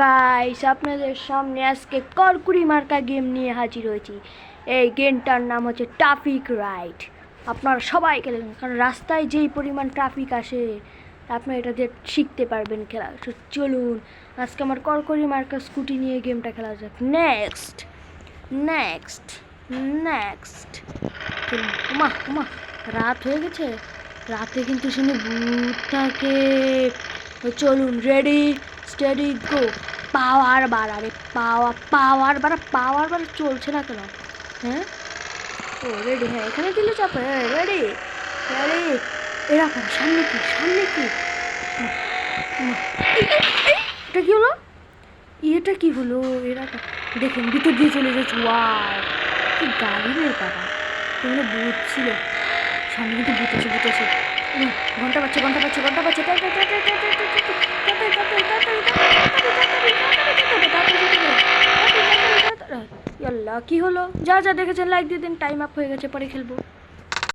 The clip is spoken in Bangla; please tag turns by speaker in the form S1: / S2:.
S1: গাইস আপনাদের সামনে আজকে কড়কুড়ি মার্কা গেম নিয়ে হাজির হয়েছি। এই গেমটার নাম হচ্ছে ট্রাফিক রাইড। আপনারা সবাই খেলেন, কারণ রাস্তায় যেই পরিমাণ ট্রাফিক আসে আপনারা এটা দিয়ে শিখতে পারবেন খেলা। তো চলুন আজকে আমার কড়কুড়ি মার্কা স্কুটি নিয়ে গেমটা খেলা যাক। Next next next Uma Uma, রাত হয়ে গেছে, রাতে কিন্তু শুনে ভূত থাকে। চলুন, রেডি স্টেডি গো। পাওয়ার বাড়া রে, পাওয়ার বাড়া চলছে না কেন? হ্যাঁ, ও রেডি, হ্যাঁ এখানে দিলে চাপে। রেডি রেডি, এরকম সামনে কি এটা কি হলো? এটা কি হলো? এরকম দেখেন ভিতর দিয়ে চলে যাচ্ছে। ওয়াও, কি গাড়ি রে বাবা, এগুলো ভূত ছিল। সামনে কিন্তু ভূত আছে। ঘন্টা পাচ্ছে কি হলো? যা দেখেছেন লাইক দিয়ে দিন। টাইম আপ হয়ে গেছে, পরে খেলবো।